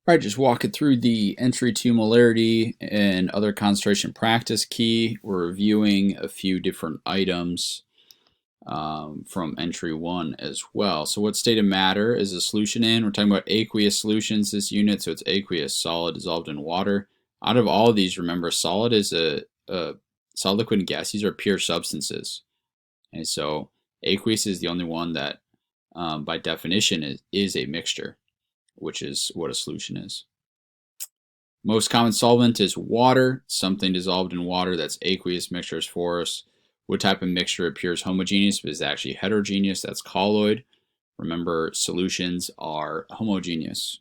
All right, just walking through the entry to molarity and other concentration practice key. We're reviewing a few different items from entry one as well. So what state of matter is a solution in? We're talking about aqueous solutions, this unit. So it's aqueous, solid, dissolved in water. Out of all of these, remember, solid is a solid, liquid, and gas. These are pure substances. And so aqueous is the only one that, by definition, is a mixture, which is what a solution is. Most common solvent is water, something dissolved in water that's aqueous. Mixtures for us. What type of mixture appears homogeneous but is actually heterogeneous? That's colloid. Remember, solutions are homogeneous.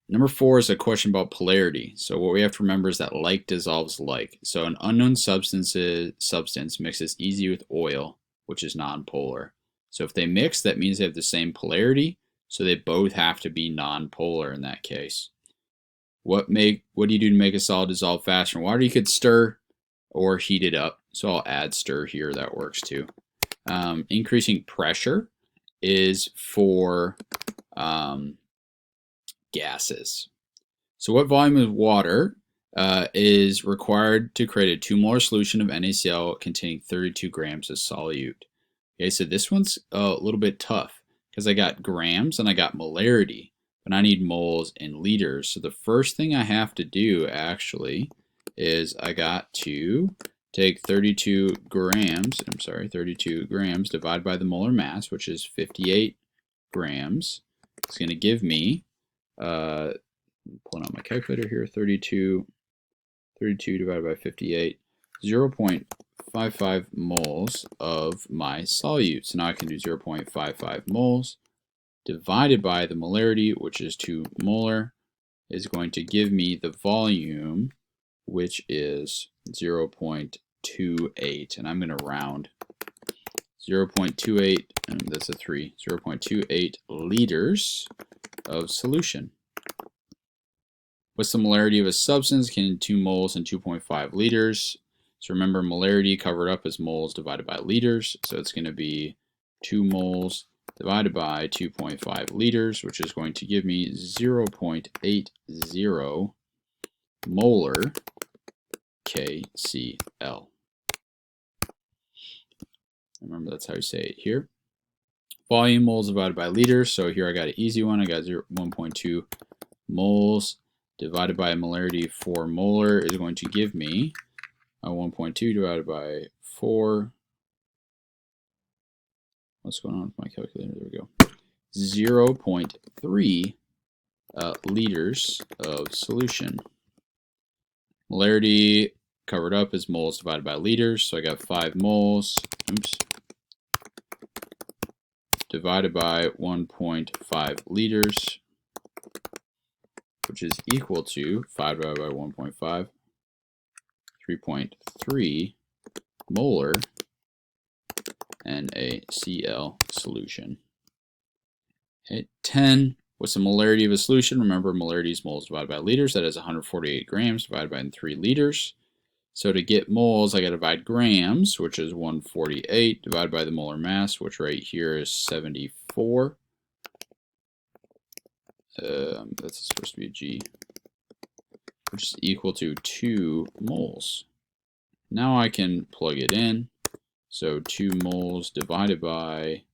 Number 4 is a question about polarity. So what we have to remember is that like dissolves like. So an unknown substance mixes easy with oil, which is nonpolar. So if they mix, that means they have the same polarity. So they both have to be nonpolar in that case. What do you do to make a solid dissolve faster in water? You could stir or heat it up. So I'll add stir here. That works too. Increasing pressure is for gases. So what volume of water is required to create a 2 molar solution of NaCl containing 32 grams of solute? Okay, so this one's a little bit tough because I got grams and I got molarity, but I need moles and liters. So the first thing I have to do actually is I got to take 32 grams divided by the molar mass, which is 58 grams. It's going to give me, pulling out my calculator here, 32 divided by 58, 0.55 moles of my solute. So now I can do 0.55 moles divided by the molarity, which is 2 molar, is going to give me the volume, which is 0.28. And I'm going to round 0.28, and that's a 3, 0.28 liters of solution. What's the molarity of a substance containing 2 moles and 2.5 liters? So remember, molarity covered up as moles divided by liters. So it's going to be 2 moles divided by 2.5 liters, which is going to give me 0.80 molar KCl. Remember, that's how you say it here. Volume moles divided by liters. So here I got an easy one. I got 1.2 moles divided by a molarity 4 molar is going to give me 1.2 divided by 4. What's going on with my calculator? There we go. 0.3 liters of solution. Molarity covered up is moles divided by liters. So I got 5 moles. Divided by 1.5 liters, which is equal to 5 divided by 1.5, 3.3 molar NaCl solution. Okay, 10, what's the molarity of a solution? Remember, molarity is moles divided by liters. That is 148 grams divided by 3 liters. So to get moles, I got to divide grams, which is 148, divided by the molar mass, which right here is 74. That's supposed to be a G, which is equal to 2 moles. Now I can plug it in. So 2 moles divided by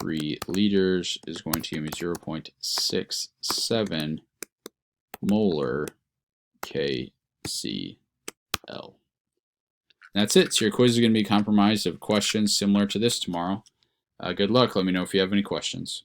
3 liters is going to give me 0.67 molar KCl. That's it. So your quiz is going to be comprised of questions similar to this tomorrow. Good luck. Let me know if you have any questions.